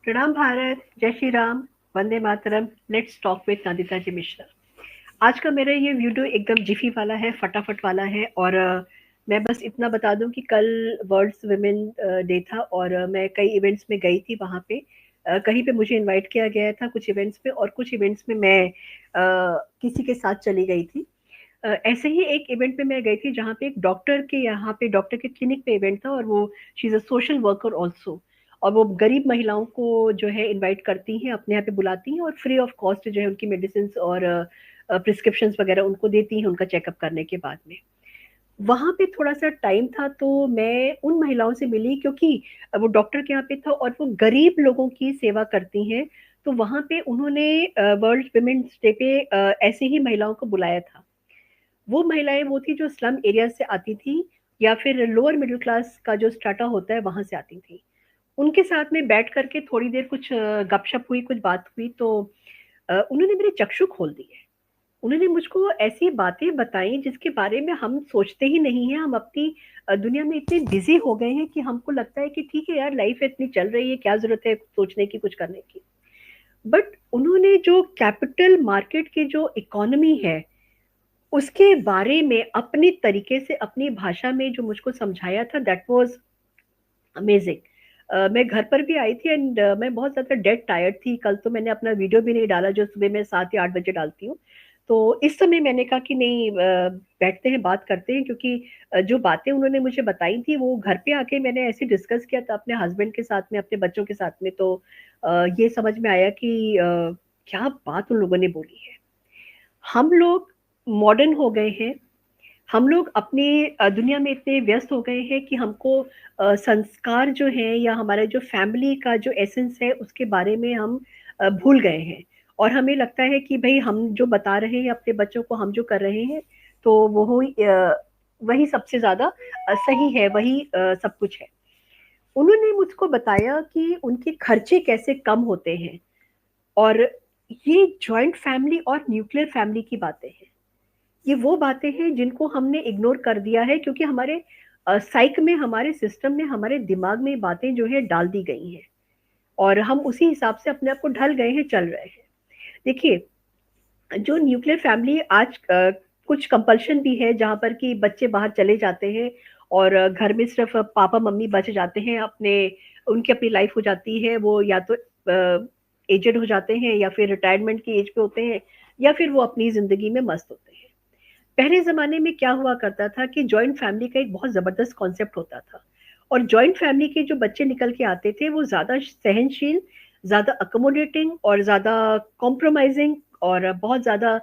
प्रणाम भारत, जय Shri Ram, Vande Mataram, let's talk with Nandita जी मिश्रा। आज का मेरा ये वीडियो एकदम जिफी वाला है, फटाफट वाला है। और मैं बस इतना बता दूं कि कल वर्ल्ड्स वुमेन डे था और मैं कई इवेंट्स में गई थी वहां पे। कहीं पे मुझे इनवाइट किया गया था कुछ इवेंट्स में, और कुछ इवेंट्स में मैं किसी के साथ चली गई थी। ऐसे ही एक इवेंट में मैं गई थी जहाँ पे एक डॉक्टर के, यहाँ पे डॉक्टर के क्लिनिक पे इवेंट था, और वो she is a social worker also. और वो गरीब महिलाओं को जो है इनवाइट करती हैं, अपने यहाँ पे बुलाती हैं और फ्री ऑफ कॉस्ट जो है उनकी मेडिसिन और प्रिस्क्रिप्शंस वगैरह उनको देती हैं उनका चेकअप करने के बाद में। वहां पे थोड़ा सा टाइम था तो मैं उन महिलाओं से मिली, क्योंकि वो डॉक्टर के यहाँ पे था और वो गरीब लोगों की सेवा करती हैं। तो वहां पे उन्होंने वर्ल्ड वुमेन्स डे पे ऐसे ही महिलाओं को बुलाया था। वो महिलाएं वो थी जो स्लम एरिया से आती थी, या फिर लोअर मिडिल क्लास का जो स्ट्राटा होता है वहां से आती थी। उनके साथ में बैठ करके थोड़ी देर कुछ गपशप हुई, कुछ बात हुई, तो उन्होंने मेरे चक्षु खोल दिए। उन्होंने मुझको ऐसी बातें बताई जिसके बारे में हम सोचते ही नहीं है। हम अपनी दुनिया में इतने बिजी हो गए हैं कि हमको लगता है कि ठीक है यार, लाइफ इतनी चल रही है, क्या जरूरत है सोचने की, कुछ करने की। बट उन्होंने जो कैपिटल मार्केट की जो इकोनॉमी है उसके बारे में अपने तरीके से, अपनी भाषा में जो मुझको समझाया था, दैट वाज अमेजिंग। मैं घर पर भी आई थी एंड मैं बहुत ज़्यादा डेड टायर्ड थी। कल तो मैंने अपना वीडियो भी नहीं डाला जो सुबह मैं 7 या 8 बजे डालती हूँ। तो इस समय मैंने कहा कि नहीं, बैठते हैं, बात करते हैं, क्योंकि जो बातें उन्होंने मुझे बताई थी वो घर पे आके मैंने ऐसे डिस्कस किया था अपने हस्बैंड के साथ में, अपने बच्चों के साथ में। तो ये समझ में आया कि क्या बात उन लोगों ने बोली है। हम लोग मॉडर्न हो गए हैं। हम लोग अपनी दुनिया में इतने व्यस्त हो गए हैं कि हमको संस्कार जो है या हमारे जो फैमिली का जो एसेंस है उसके बारे में हम भूल गए हैं। और हमें लगता है कि भाई हम जो बता रहे हैं अपने बच्चों को, हम जो कर रहे हैं, तो वो वही सबसे ज्यादा सही है, वही सब कुछ है। उन्होंने मुझको बताया कि उनके खर्चे कैसे कम होते हैं। और ये जॉइंट फैमिली और न्यूक्लियर फैमिली की बातें हैं। ये वो बातें हैं जिनको हमने इग्नोर कर दिया है, क्योंकि हमारे साइक में, हमारे सिस्टम में, हमारे दिमाग में ये बातें जो है डाल दी गई हैं। और हम उसी हिसाब से अपने आप को ढल गए हैं, चल रहे हैं। देखिए, जो न्यूक्लियर फैमिली आज कुछ कंपल्शन भी है जहां पर कि बच्चे बाहर चले जाते हैं और घर में सिर्फ पापा मम्मी बच जाते हैं अपने। उनकी अपनी लाइफ हो जाती है, वो या तो एजेड हो जाते हैं या फिर रिटायरमेंट की एज पे होते हैं, या फिर वो अपनी जिंदगी में मस्त होते हैं। पहले जमाने में क्या हुआ करता था कि जॉइंट फैमिली का एक बहुत जबरदस्त कॉन्सेप्ट होता था। और जॉइंट फैमिली के जो बच्चे निकल के आते थे वो ज्यादा सहनशील, ज्यादा अकोमोडेटिंग और ज्यादा कॉम्प्रोमाइजिंग, और बहुत ज्यादा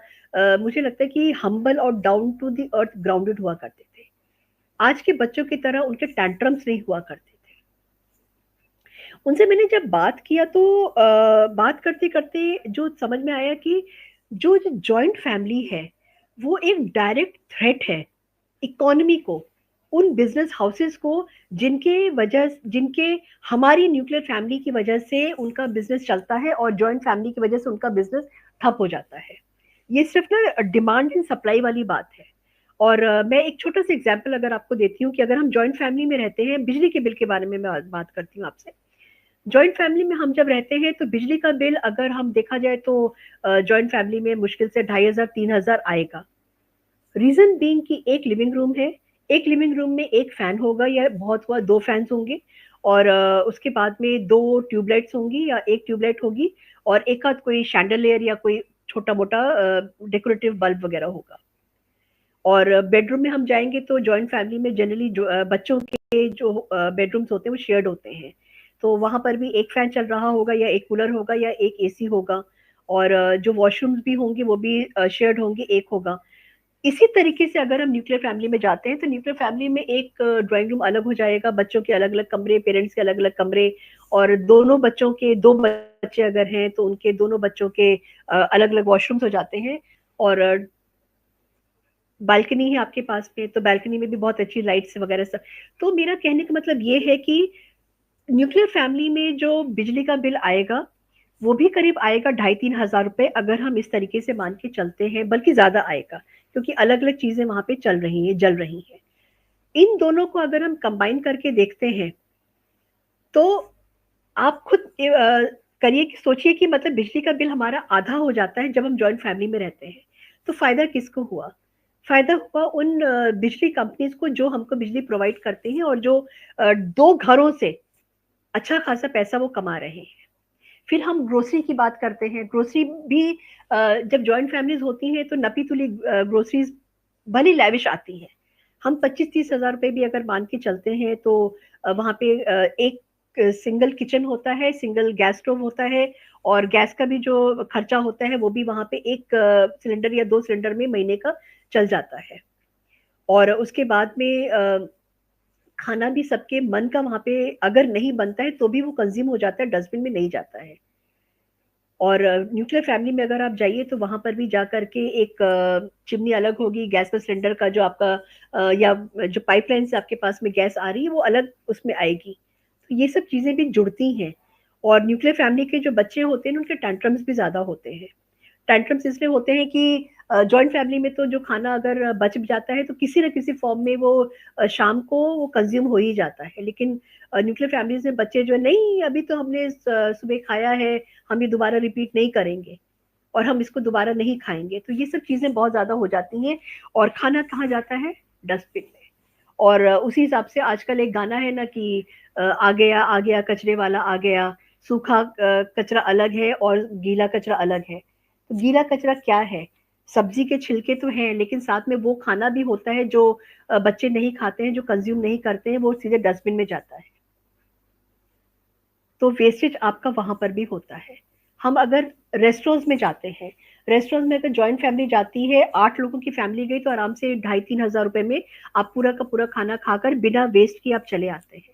मुझे लगता है कि हम्बल और down to the earth grounded हुआ करते थे। आज के बच्चों की तरह उनके टैंट्रम्स नहीं हुआ करते थे। उनसे मैंने जब बात किया तो बात करते करते जो समझ में आया कि जो जॉइंट फैमिली है वो एक डायरेक्ट थ्रेट है इकोनॉमी को, उन बिजनेस हाउसेस को, जिनके हमारी न्यूक्लियर फैमिली की वजह से उनका बिजनेस चलता है और जॉइंट फैमिली की वजह से उनका बिजनेस ठप हो जाता है। ये सिर्फ ना डिमांड एंड सप्लाई वाली बात है। और मैं एक छोटा सा एग्जांपल अगर आपको देती हूँ कि अगर हम जॉइंट फैमिली में रहते हैं, बिजली के बिल के बारे में मैं बात करती हूँ आपसे। जॉइंट फैमिली में हम जब रहते हैं तो बिजली का बिल अगर हम देखा जाए तो जॉइंट फैमिली में मुश्किल से 2500 3 हजार आएगा। रीजन बीइंग कि एक लिविंग रूम है, एक लिविंग रूम में एक फैन होगा या बहुत हुआ दो फैंस होंगे, और उसके बाद में दो ट्यूबलाइट्स होंगी या एक ट्यूबलाइट होगी, और एक आध कोई शैंडलियर या कोई छोटा मोटा डेकोरेटिव बल्ब वगैरह होगा। और बेडरूम में हम जाएंगे तो जॉइंट फैमिली में जनरली बच्चों के जो बेडरूम्स होते हैं वो शेयर्ड होते हैं। तो वहां पर भी एक फैन चल रहा होगा या एक कूलर होगा या एक एसी होगा। और जो वॉशरूम्स भी होंगे वो भी शेयर्ड होंगे, एक होगा। इसी तरीके से अगर हम न्यूक्लियर फैमिली में जाते हैं तो न्यूक्लियर फैमिली में एक ड्राइंग रूम अलग हो जाएगा, बच्चों के अलग अलग कमरे, पेरेंट्स के अलग अलग कमरे, और दोनों बच्चों के, दो बच्चे अगर हैं तो उनके दोनों बच्चों के अलग अलग वॉशरूम्स हो जाते हैं। और बालकनी है आपके पास में तो बालकनी में भी बहुत अच्छी लाइट्स वगैरह सब। तो मेरा कहने का मतलब ये है कि न्यूक्लियर फैमिली में जो बिजली का बिल आएगा वो भी करीब आएगा 2500 3 हजार रुपए, अगर हम इस तरीके से मान के चलते हैं, बल्कि ज्यादा आएगा, क्योंकि अलग अलग चीजें वहां पे चल रही हैं, जल रही हैं। इन दोनों को अगर हम कंबाइन करके देखते हैं तो आप खुद करिए कि सोचिए कि मतलब बिजली का बिल हमारा आधा हो जाता है जब हम जॉइंट फैमिली में रहते हैं। तो फ़ायदा किसको हुआ? फ़ायदा हुआ उन बिजली कंपनीज़ को जो हमको बिजली प्रोवाइड करते हैं और जो 2 घरों से अच्छा खासा पैसा वो कमा रहे हैं। फिर हम ग्रोसरी की बात करते हैं। ग्रोसरी भी जब जॉइंट फैमिलीज़ होती हैं तो नपी-तुली ग्रोसरीज़ भली लैविश आती हैं। हम 25-30 हज़ार रुपए भी अगर मान के चलते हैं तो वहाँ पे एक सिंगल किचन होता है, सिंगल गैस स्टोव होता है और गैस का भी जो खर्चा होता है वो भी वहाँ पे 1 सिलेंडर या 2 सिलेंडर में महीने का चल जाता है। और उसके बाद में खाना भी सबके मन का वहाँ पे अगर नहीं बनता है तो भी वो कंज़्यूम हो जाता है, डस्टबिन में नहीं जाता है। और न्यूक्लियर फैमिली में अगर आप जाइए तो वहाँ पर भी जा कर के एक चिमनी अलग होगी, गैस का सिलेंडर का जो आपका या जो पाइपलाइन से आपके पास में गैस आ रही है वो अलग उसमें आएगी। तो ये सब चीज़ें भी जुड़ती हैं और न्यूक्लियर फैमिली के जो बच्चे होते हैं उनके टैंट्रम्स भी ज़्यादा होते हैं। टैंट्रम्स इसलिए होते हैं कि जॉइंट फैमिली में तो जो खाना अगर बच भी जाता है तो किसी न किसी फॉर्म में वो शाम को वो कंज़्यूम हो ही जाता है। लेकिन न्यूक्लियर फैमिलीज़ में बच्चे जो है नहीं अभी तो हमने सुबह खाया है, हम ये दोबारा रिपीट नहीं करेंगे और हम इसको दोबारा नहीं खाएँगे। तो ये सब चीज़ें बहुत ज़्यादा हो जाती हैं और खाना कहाँ जाता है? डस्टबिन में। और उसी हिसाब से आजकल एक गाना है ना कि आ गया कचरे वाला आ गया, सूखा कचरा अलग है और गीला कचरा अलग है। तो गीला कचरा क्या है? सब्ज़ी के छिलके तो हैं, लेकिन साथ में वो खाना भी होता है जो बच्चे नहीं खाते हैं, जो कंज़्यूम नहीं करते हैं, वो सीधे डस्टबिन में जाता है। तो वेस्टेज आपका वहाँ पर भी होता है। हम अगर रेस्टोरेंट्स में जाते हैं, रेस्टोरेंट में अगर जॉइंट फैमिली जाती है, 8 लोगों की फैमिली गई तो आराम से 2500-3000 हज़ार रुपए में आप पूरा का पूरा खाना खाकर बिना वेस्ट किए आप चले आते हैं।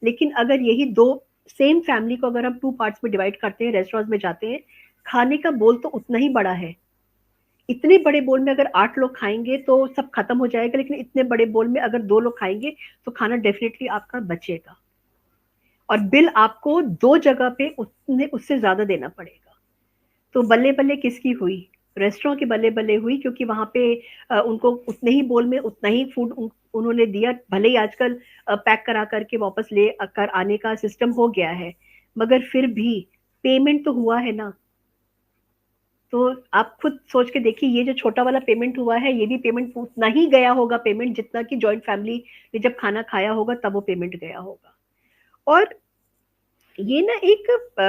लेकिन अगर यही 2 सेम फैमिली को अगर हम 2 पार्ट्स में डिवाइड करते हैं, रेस्टोरेंट्स में जाते हैं, खाने का बोल तो उतना ही बड़ा है। इतने बड़े बोल में अगर 8 लोग खाएँगे तो सब खत्म हो जाएगा, लेकिन इतने बड़े बोल में अगर 2 लोग खाएँगे, तो खाना डेफिनिटली आपका बचेगा। और बिल आपको 2 जगह पे उतने उससे ज़्यादा देना पड़ेगा। तो बल्ले-बल्ले किसकी हुई? रेस्टोरेंट की बल्ले-बल्ले हुई क्योंकि वहाँ पे उनको उतने ही बोल में उतना ही फूड उन्होंने दिया। भले ही आजकल पैक करा कर के वापस ले कर आने का सिस्टम हो गया है, मगर फिर भी पेमेंट तो हुआ है ना। तो आप खुद सोच के देखिए ये जो छोटा वाला पेमेंट हुआ है, ये भी पेमेंट उतना ही गया होगा पेमेंट जितना कि जॉइंट फैमिली ने जब खाना खाया होगा तब वो पेमेंट गया होगा। और ये ना एक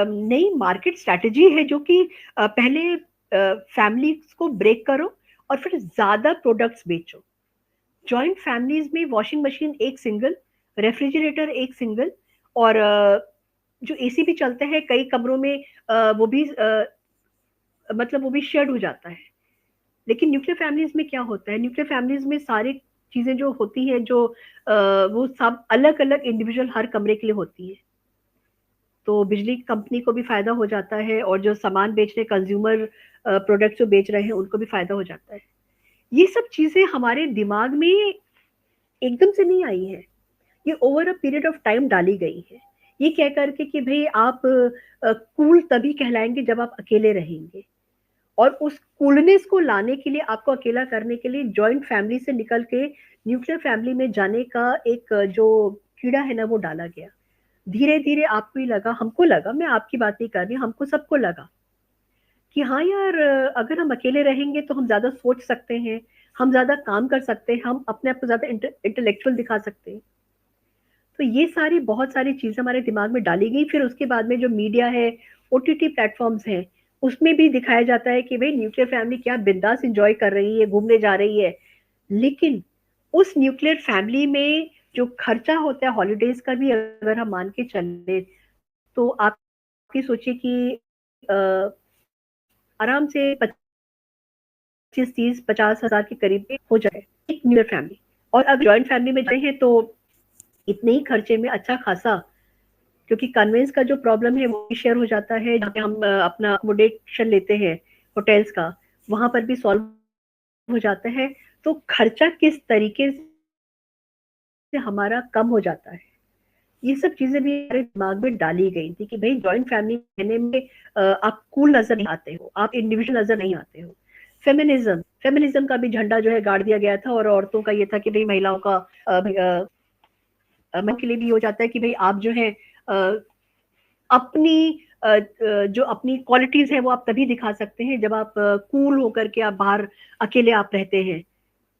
नई मार्केट स्ट्रैटेजी है जो कि पहले फैमिलीज़ को ब्रेक करो और फिर ज़्यादा प्रोडक्ट्स बेचो। जॉइंट फैमिलीज़ में वॉशिंग मशीन एक सिंगल, रेफ्रिजरेटर एक सिंगल और जो एसी भी चलते हैं कई कमरों में वो भी मतलब वो भी शेयर्ड हो जाता है। लेकिन न्यूक्लियर फैमिलीज़ में क्या होता है? न्यूक्लियर फैमिलीज़ में सारी चीज़ें जो होती हैं जो वो सब अलग-अलग इंडिविजुअल हर कमरे के लिए होती हैं। तो बिजली कंपनी को भी फ़ायदा हो जाता है और जो सामान बेच रहे कंज़्यूमर प्रोडक्ट्स जो बेच रहे हैं, उनको भी फ़ायदा हो जाता है। ये सब चीज़ें हमारे दिमाग में एकदम से नहीं आई हैं, ये over a period of time डाली गई है। ये कह कर के कि भई आप कूल तभी कहलाएँगे जब आप अकेले रहेंगे और उस कूलनेस को लाने के लिए आपको अकेला करने के लिए जॉइंट फैमिली से निकल के न्यूक्लियर फैमिली में जाने का एक जो कीड़ा है ना, वो डाला गया। धीरे-धीरे आपको ही लगा हमको लगा, मैं आपकी बात नहीं कर रही, हमको सबको लगा कि हाँ यार अगर हम अकेले रहेंगे तो हम ज़्यादा सोच सकते हैं, हम ज़्यादा काम कर सकते हैं, हम अपने आप को ज़्यादा इंटेलेक्चुअल दिखा सकते हैं। तो ये सारी बहुत सारी चीज़ें हमारे दिमाग में डाली गई, फिर उसके बाद में जो मीडिया है, ओटीटी प्लेटफ़ॉर्म्स हैं, उसमें भी दिखाया जाता है कि भई न्यूक्लियर फैमिली क्या बिंदास एन्जॉय कर रही है, घूमने जा रही है। लेकिन उस न्यूक्लियर फैमिली में जो खर्चा होता है हॉलिडेज़ का भी अगर हम मान के चलें, तो आप ये सोचिए कि अ, आराम से 25, 30, 50 हज़ार के करीब में हो जाए, एक न्यूक्लियर फैमिली। और अगर जॉइंट फैमिली में गए हैं तो इतने ही खर्चे में अच्छा खासा क्योंकि कन्वेंस का जो प्रॉब्लम है वो भी शेयर हो जाता है, जहाँ पे हम अपना अकोमोडेशन लेते हैं होटल्स का, वहाँ पर भी सॉल्व हो जाता है। तो खर्चा किस तरीके से हमारा कम हो जाता है। ये सब चीज़ें भी मेरे दिमाग में डाली गई थी कि भई जॉइंट फैमिली रहने में आप कूल नज़र नहीं आते हो, आप इंडिविजुअल नज़र नहीं आते हो। फेमिनिज़्म का भी झंडा जो है गाड़ दिया गया था और औरतों का ये था कि भई महिलाओं का मन के लिए भी हो जाता है कि भई आप जो है अपनी जो अपनी क्वालिटीज है वो आप तभी दिखा सकते हैं जब आप कूल होकर के आप बाहर अकेले आप रहते हैं।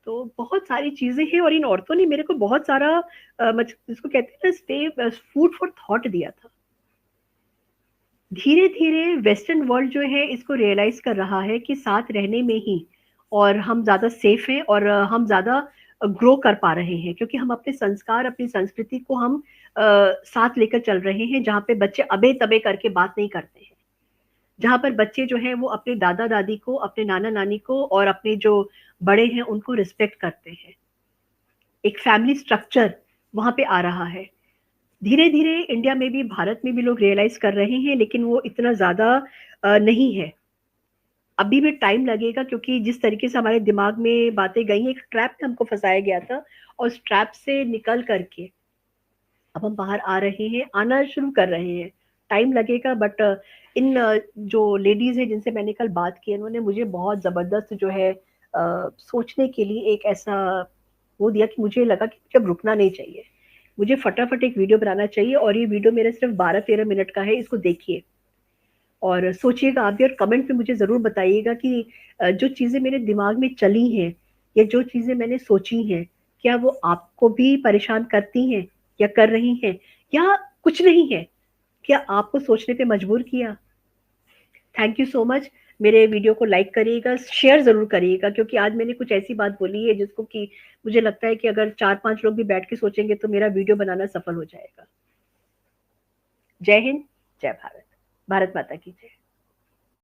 तो बहुत सारी चीजें हैं और इन औरतों ने मेरे को बहुत सारा जिसको कहते हैं ना स्टे फूड फॉर थॉट दिया था। धीरे धीरे वेस्टर्न वर्ल्ड जो है इसको रियलाइज कर रहा है कि साथ रहने में ही और हम ज्यादा सेफ हैं और हम ज्यादा ग्रो कर पा रहे हैं क्योंकि हम अपने संस्कार अपनी संस्कृति को हम साथ लेकर चल रहे हैं, जहाँ पे बच्चे अबे तबे करके बात नहीं करते हैं, जहाँ पर बच्चे जो हैं वो अपने दादा दादी को अपने नाना नानी को और अपने जो बड़े हैं उनको रिस्पेक्ट करते हैं। एक फैमिली स्ट्रक्चर वहां पे आ रहा है। धीरे धीरे इंडिया में भी भारत में भी लोग रियलाइज कर रहे हैं, लेकिन वो इतना ज्यादा नहीं है। अभी भी टाइम लगेगा क्योंकि जिस तरीके से हमारे दिमाग में बातें गई हैं, एक ट्रैप में हमको फंसाया गया था और उस ट्रैप से निकल करके अब हम बाहर आ रहे हैं, आना शुरू कर रहे हैं। टाइम लगेगा बट इन जो लेडीज है जिनसे मैंने कल बात की उन्होंने मुझे बहुत जबरदस्त जो है सोचने के लिए एक ऐसा वो दिया कि मुझे लगा कि मुझे अब रुकना नहीं चाहिए, मुझे फटाफट एक वीडियो बनाना चाहिए। और ये वीडियो मेरा सिर्फ 12-13 मिनट का है, इसको देखिए और सोचिएगा आप भी और कमेंट में मुझे ज़रूर बताइएगा कि जो चीज़ें मेरे दिमाग में चली हैं या जो चीज़ें मैंने सोची हैं, क्या वो आपको भी परेशान करती हैं या कर रही हैं या कुछ नहीं है? क्या आपको सोचने पे मजबूर किया? Thank you so much. मेरे वीडियो को लाइक करिएगा, शेयर ज़रूर करिएगा क्योंकि आज मैंने कुछ ऐसी बात बोली है जिसको कि मुझे लगता है कि अगर 4-5 लोग भी बैठ के सोचेंगे तो मेरा वीडियो बनाना सफल हो जाएगा। जय हिंद, जय भारत। भारत माता की जय।